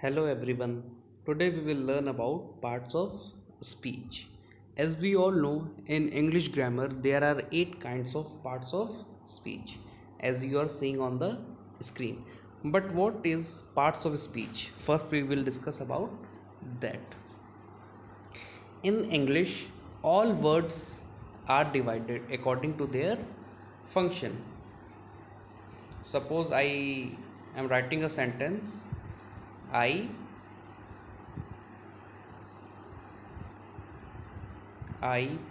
Hello everyone. Today we will learn about parts of speech. As we all know, in English grammar there are 8 kinds of parts of speech as you are seeing on the screen. But what is parts of speech? First we will discuss about that. In English, all words are divided according to their function. Suppose I am writing a sentence. I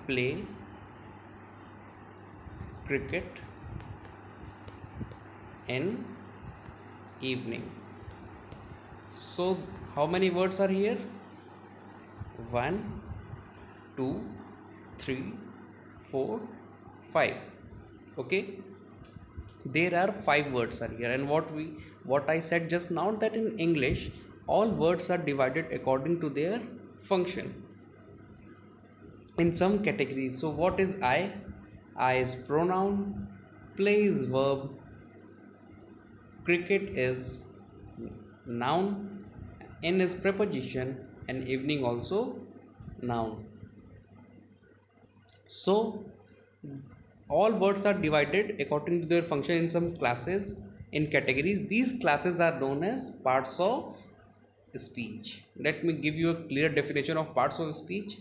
play cricket in evening. So how many words are here? One, two, three, four, five. Okay. There are five words are here, and what I said just now, that in English all words are divided according to their function in some categories. So what is I? I is pronoun, play is verb, cricket is noun, in is preposition, and evening also noun. So all words are divided according to their function in some classes, in categories. These classes are known as parts of speech. Let me give you a clear definition of parts of speech.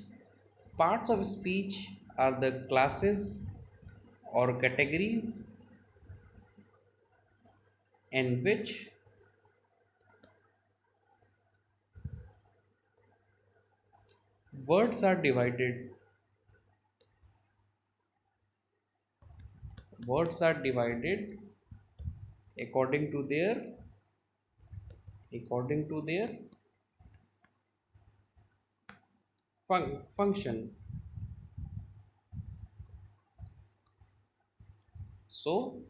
Parts of speech are the classes or categories in which words are divided words are divided according to their function. So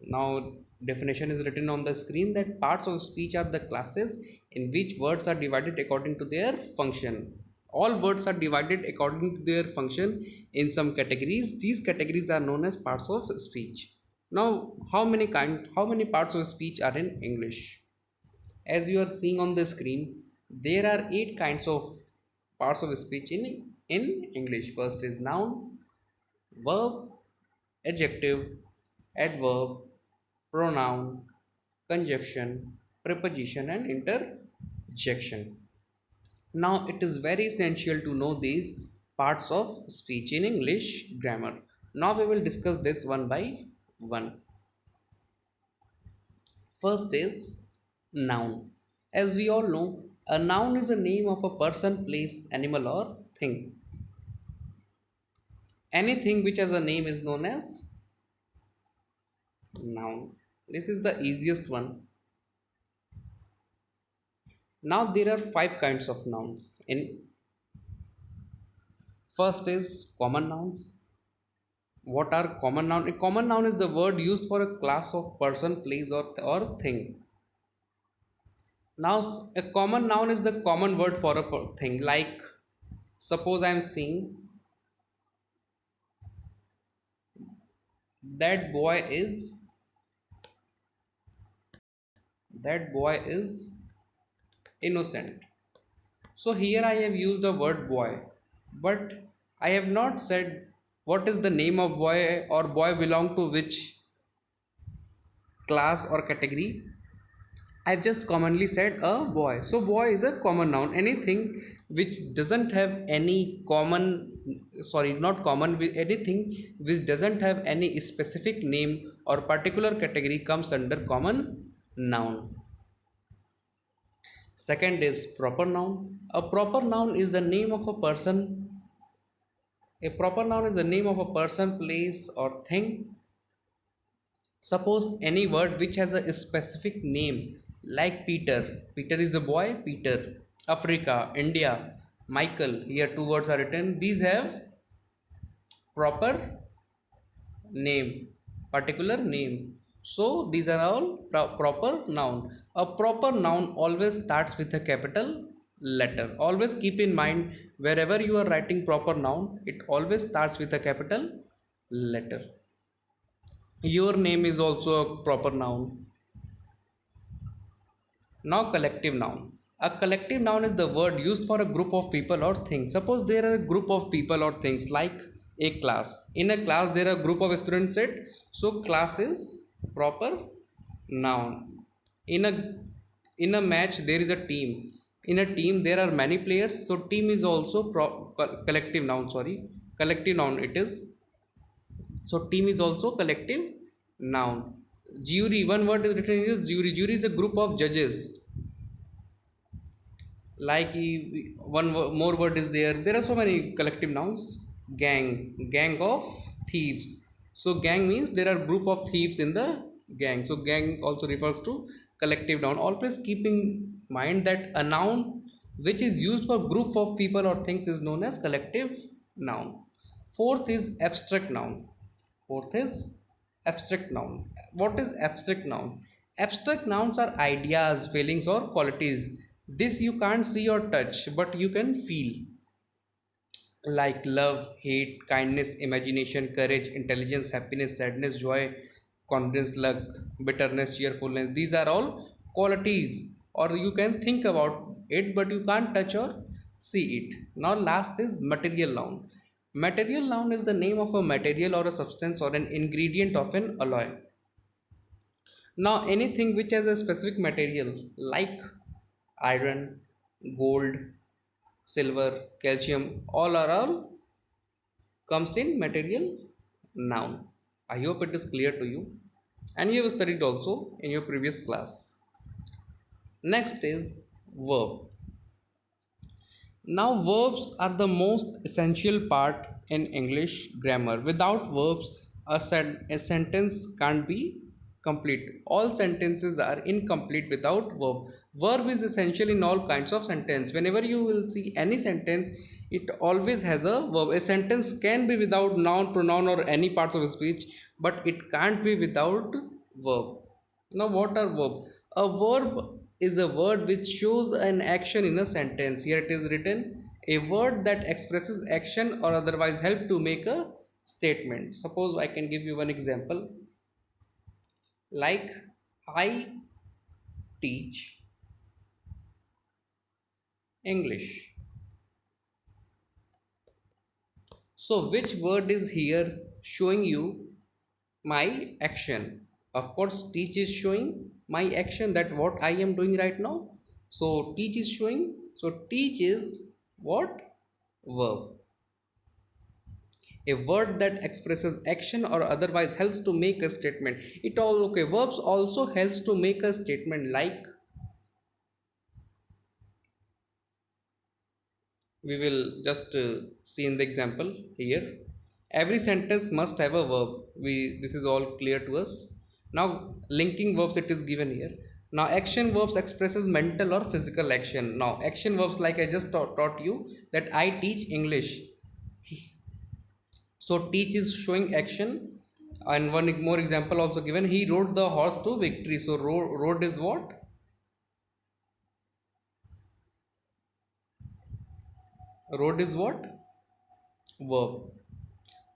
now definition is written on the screen, that parts of speech are the classes in which words are divided according to their function. All words are divided according to their function in some categories. These categories are known as parts of speech. Now how many parts of speech are in English? As you are seeing on the screen, there are 8 kinds of parts of speech in English. First is noun, verb, adjective, adverb, pronoun, conjunction, preposition, and interjection. Now it is very essential to know these parts of speech in English grammar. Now we will discuss this one by one. First is noun. As we all know, a noun is a name of a person, place, animal, or thing. Anything which has a name is known as noun. This is the easiest one. Now there are 5 kinds of nouns. In first is common nouns. What are common noun? A common noun is the word used for a class of person, place, or thing. Now a common noun is the common word for a thing. Like suppose I am saying that boy is that boy is innocent. So here I have used the word boy, but I have not said what is the name of boy, or boy belong to which class or category. I've just commonly said a boy. So boy is a common noun. Anything which doesn't have any not common, anything which doesn't have any specific name or particular category comes under common noun. Second is proper noun. A proper noun is the name of a person. A proper noun is the name of a person, place, or thing. Suppose any word which has a specific name, like Peter. Peter is a boy, Peter. Africa, India, Michael. Here two words are written. These have proper name, particular name. So these are all proper noun. A proper noun always starts with a capital letter. Always keep in mind, wherever you are writing proper noun, it always starts with a capital letter. Your name is also a proper noun. Now collective noun. A collective noun is the word used for a group of people or things. Suppose there are a group of people or things like a class. In a class there are a group of students set. So class is proper noun. In a in a match there is a team. In a team there are many players. So team is also collective noun. Sorry, collective noun it is. So team is also collective noun. Jury, one word is written here. Jury. Jury is a group of judges. Like more word is there. There are so many collective nouns. Gang, gang of thieves. So gang means there are group of thieves in the gang. So gang also refers to collective noun. Always keep in mind that a noun which is used for group of people or things is known as collective noun. Fourth is abstract noun. Fourth is abstract noun. What is abstract noun? Abstract nouns are ideas, feelings, or qualities. This you can't see or touch, but you can feel, like love, hate, kindness, imagination, courage, intelligence, happiness, sadness, joy, confidence, luck, bitterness, cheerfulness. These are all qualities, or you can think about it, but you can't touch or see it. Now, last is material noun. Material noun is the name of a material or a substance or an ingredient of an alloy. Now, anything which has a specific material like iron, gold, silver, calcium, all comes in material noun. I hope it is clear to you and you have studied also in your previous class. Next is verb. Now, verbs are the most essential part in English grammar. Without verbs, a sentence can't be complete. All sentences are incomplete without verb. Verb is essential in all kinds of sentence. Whenever you will see any sentence, it always has a verb. A sentence can be without noun, pronoun, or any parts of speech, but it can't be without verb. Now, what are verb? A verb is a word which shows an action in a sentence. Here it is written a word that expresses action or otherwise help to make a statement. Suppose I can give you one example like I teach English. So which word is here showing you my action? Of course teach is showing my action, that what I am doing right now. So teach is showing, so teach is what? Verb. A word that expresses action or otherwise helps to make a statement. It all okay. Verbs also helps to make a statement, like we will just see in the example here. Every sentence must have a verb. This is all clear to us. Now linking verbs it is given here. Now action verbs expresses mental or physical action. Now action verbs, like I just taught you, that I teach English. So teach is showing action, and one more example also given. He rode the horse to victory. So rode is what? Rode is what? Verb.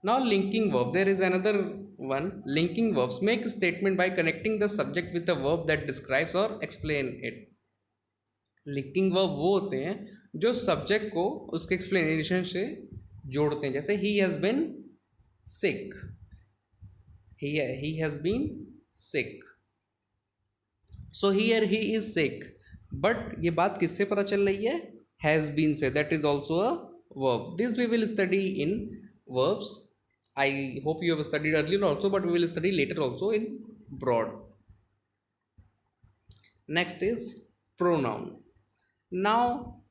Now linking verb. There is another one. Linking verbs make a statement by connecting the subject with a verb that describes or explain it. Linking verb वो होते हैं जो subject को उसके explanation से जोड़ते हैं. जैसे he has been sick, he has been sick. So here he is sick. But ये बात किससे पता चल रही है? Has been से. That is also a verb. This we will study in verbs. I hope you have studied earlier also, but we will study later also in broad. Next is pronoun. Now,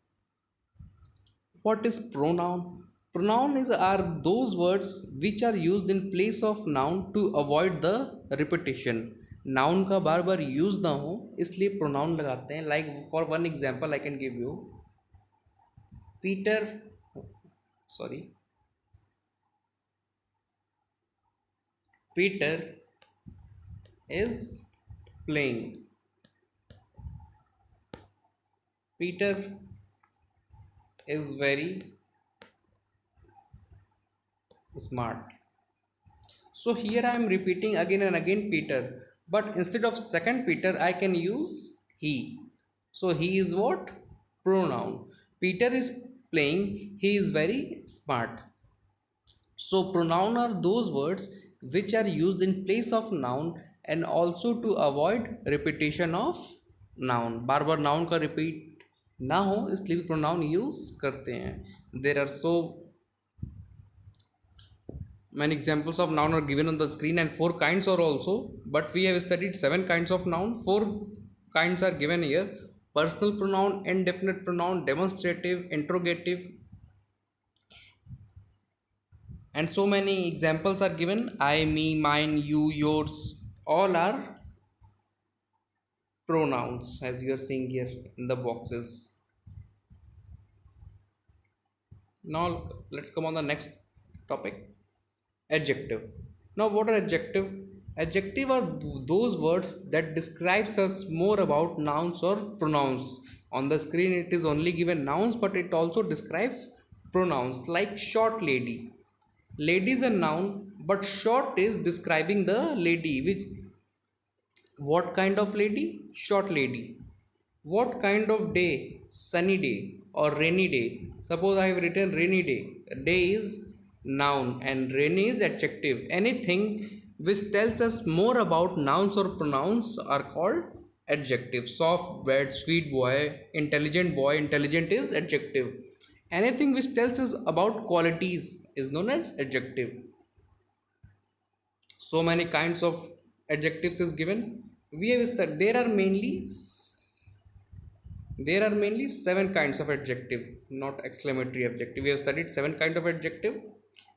what is pronoun? Pronoun are those words which are used in place of noun to avoid the repetition. Noun का बार बार use ना हो इसलिए pronoun लगाते हैं. Like for one example I can give you. Peter, sorry, Peter is playing. Peter is very smart. So here I am repeating again and again Peter, but instead of second Peter I can use he. So he is what? Pronoun. Peter is playing, he is very smart. So pronoun are those words which are used in place of noun and also to avoid repetition of noun. Bar bar noun का repeat ना हो इसलिए pronoun use करते हैं. There are so many examples of noun are given on the screen and four kinds are also, but we have studied seven kinds of noun. Four kinds are given here: personal pronoun, indefinite pronoun, demonstrative, interrogative, and so many examples are given. I, me, mine, you, yours, all are pronouns as you are seeing here in the boxes. Now let's come on the next topic, adjective. Now what are adjective? Adjective are those words that describes us more about nouns or pronouns. On the screen it is only given nouns, but it also describes pronouns, like short lady. Lady is a noun, but short is describing the lady. Which, what kind of lady? Short lady. What kind of day? Sunny day or rainy day. Suppose I have written rainy day. Day is noun and rainy is adjective. Anything which tells us more about nouns or pronouns are called adjective. Soft bed, sweet boy, intelligent boy. Intelligent is adjective. Anything which tells us about qualities is known as adjective. So many kinds of adjectives is given. We have studied, there are mainly seven kinds of adjective, not exclamatory adjective. We have studied seven kinds of adjective: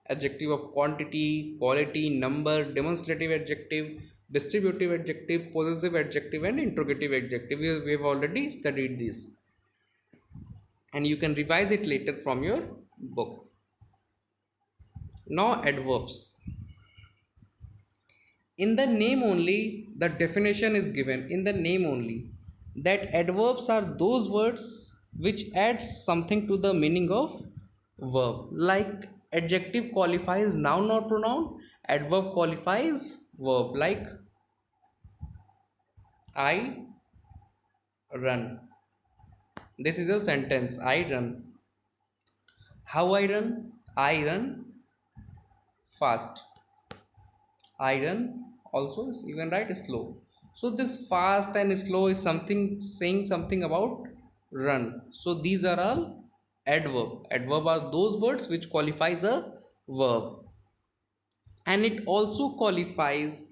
adjective of quantity, quality, number, demonstrative adjective, distributive adjective, possessive adjective, and interrogative adjective. We have already studied this, and you can revise it later from your book. Now adverbs. In the name only, the definition is given in the name only, that adverbs are those words which add something to the meaning of verb. Like adjective qualifies noun or pronoun, adverb qualifies verb. Like I run. This is a sentence. I run. How I run? I run fast. I run also is, you can write slow. So this fast and slow is something saying something about run. So these are all adverb. Adverb are those words which qualifies a verb, and it also qualifies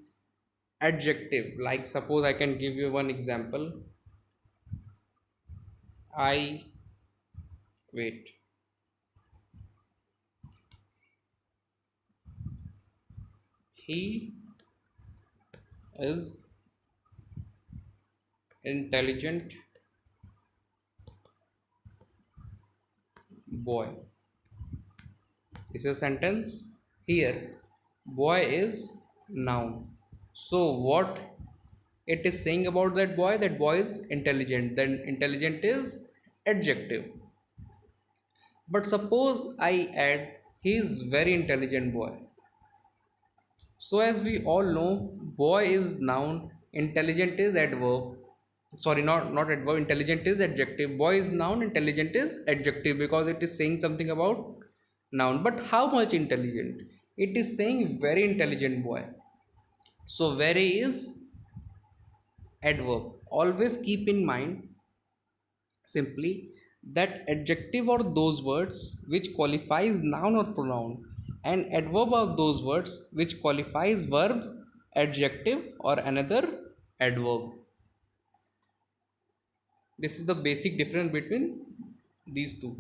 adjective. Like suppose I can give you one example. I wait. He is intelligent boy. This is a sentence. Here boy is noun. So what it is saying about that boy? That boy is intelligent. Then intelligent is adjective. But suppose I add he is very intelligent boy. So as we all know, boy is noun, intelligent is adverb. Sorry, not adverb. Intelligent is adjective. Boy is noun, intelligent is adjective, because it is saying something about noun. But how much intelligent? It is saying very intelligent boy. So very is adverb. Always keep in mind simply that adjective are those words which qualifies noun or pronoun, and adverb are those words which qualifies verb, adjective, or another adverb. This is the basic difference between these two.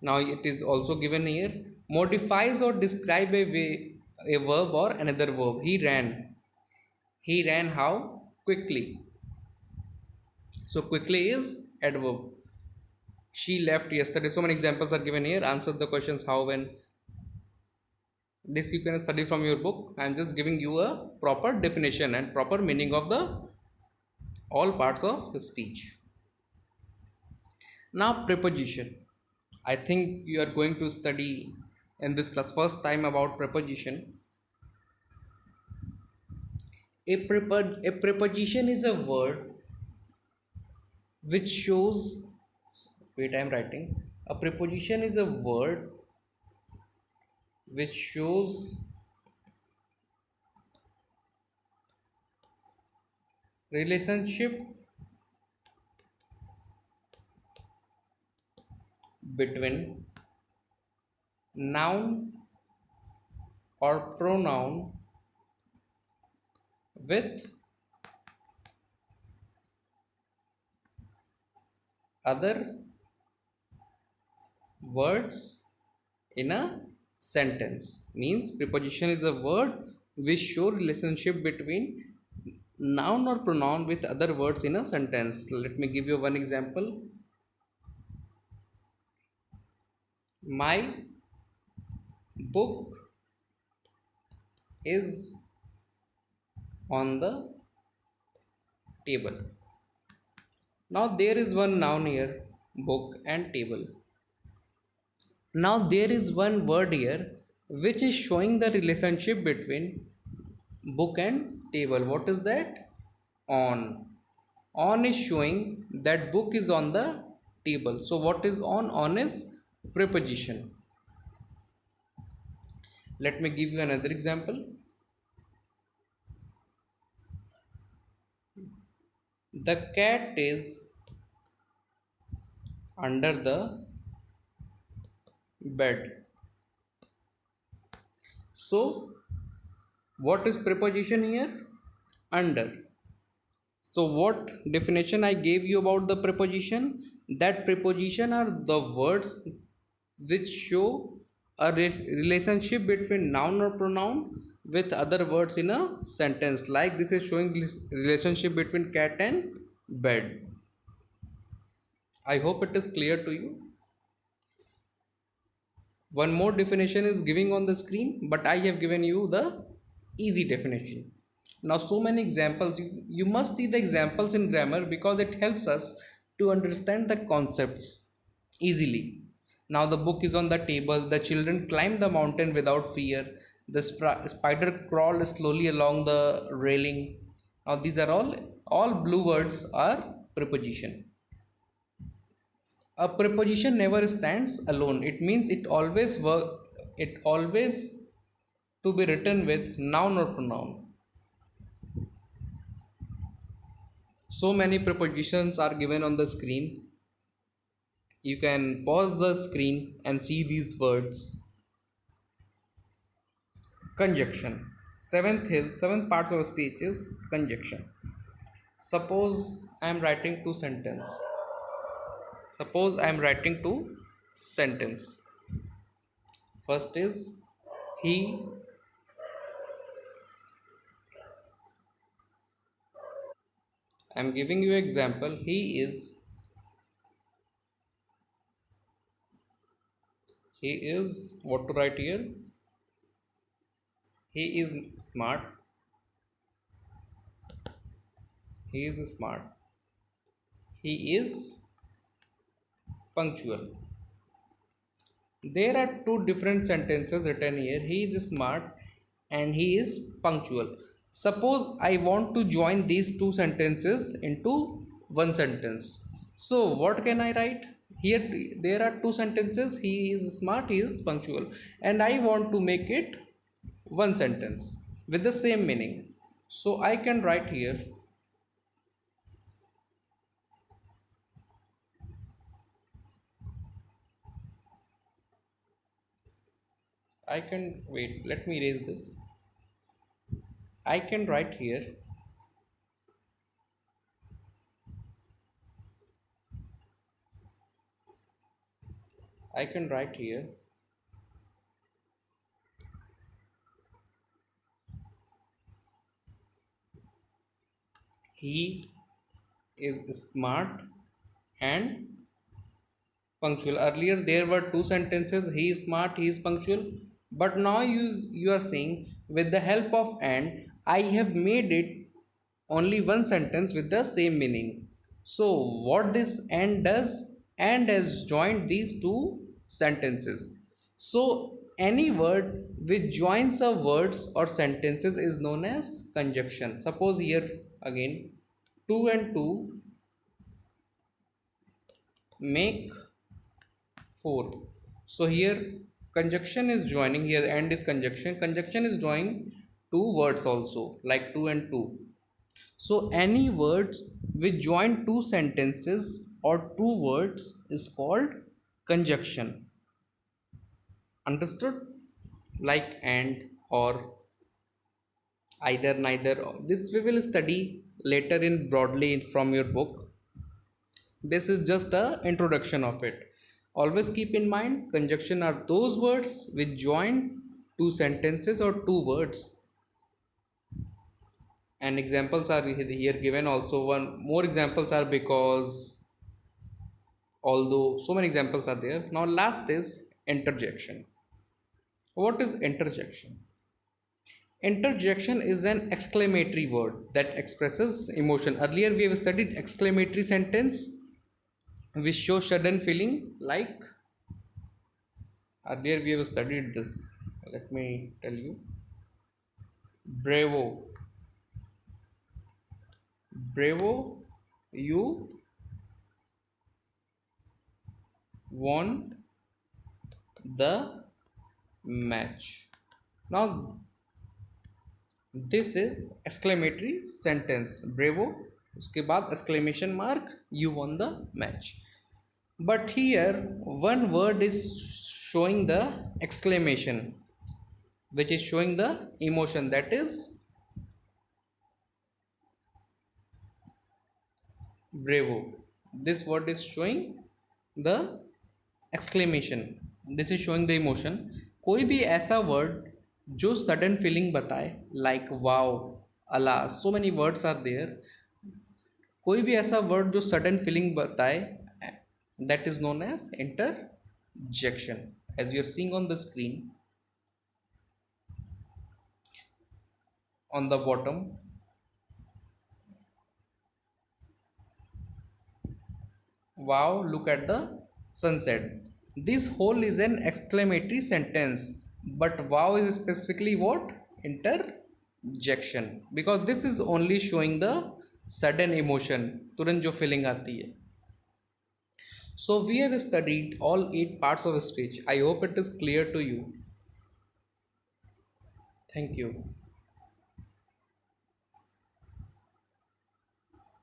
Now it is also given here: modifies or describe a verb or another verb. He ran how? Quickly. So quickly is adverb. She left yesterday. So many examples are given here. Answer the questions how, when. This you can study from your book. I am just giving you a proper definition and proper meaning of the all parts of the speech. Now preposition. I think you are going to study in this class first time about preposition. A preposition is a word which shows, wait, I'm writing, a preposition is a word which shows relationship between noun or pronoun with other words in a sentence. Means preposition is a word which show relationship between noun or pronoun with other words in a sentence. Let me give you one example. My book is on the table. Now there is one noun here, book and table. Now there is one word here which is showing the relationship between book and table. What is that? On. On is showing that book is on the table. So what is on? On is preposition. Let me give you another example. The cat is under the bed. So what is preposition here? Under. So what definition I gave you about the preposition? That preposition are the words which show a relationship between noun or pronoun with other words in a sentence. Like this is showing relationship between cat and bed. I hope it is clear to you. One more definition is giving on the screen, but I have given you the easy definition. Now so many examples, you must see the examples in grammar because it helps us to understand the concepts easily. Now the book is on the table, the children climb the mountain without fear, the spider crawled slowly along the railing. Now these are all blue words are preposition. A preposition never stands alone. It means it always to be written with noun or pronoun. So many prepositions are given on the screen. You can pause the screen and see these words. Conjunction. Seventh parts of speech is conjunction. Suppose I am writing two sentence. Suppose I am writing two sentence. First is he. I am giving you example. He is what to write here? He is smart. He is smart. He is punctual. There are two different sentences written here. He is smart and he is punctual. Suppose I want to join these two sentences into one sentence. So what can I write? Here there are two sentences. He is smart, he is punctual. And I want to make it one sentence with the same meaning. So I can write here, I can wait, let me erase this. I can write here, I can write here, he is smart and punctual. Earlier there were two sentences, he is smart, he is punctual. But now you are saying with the help of and I have made it only one sentence with the same meaning. So what this and does, and has joined these two sentences. So any word which joins a words or sentences is known as conjunction. Suppose here again, two and two make 4. So here conjunction is joining, here and is conjunction. Conjunction is joining two words also, like 2 and 2. So any words which join two sentences or two words is called conjunction. Understood? Like and, or, either, neither. This we will study later in broadly from your book. This is just a introduction of it. Always keep in mind conjunction are those words which join two sentences or two words, and examples are here given also. One more examples are because, although so many examples are there. Now last is interjection. What is interjection? Interjection is an exclamatory word that expresses emotion. Earlier we have studied exclamatory sentence which show sudden feeling, like earlier we have studied this. Let me tell you. Bravo. Bravo, you won the match. Now this is exclamatory sentence. Bravo, उसके बाद exclamation mark, you won the match. But here one word is showing the exclamation, which is showing the emotion, that is bravo. This word is showing the exclamation, this is showing the emotion. कोई भी ऐसा word जो sudden feeling बताए, like wow, अला, so many words are there. कोई भी ऐसा word जो सडन फीलिंग बताए, that is known as interjection. As you are seeing on the screen on the bottom, wow, look at the sunset. This whole is an exclamatory sentence, but wow is specifically what? Interjection, because this is only showing the sudden emotion, तुरंत जो feeling आती है. So we have studied all 8 parts of speech. I hope it is clear to you. Thank you.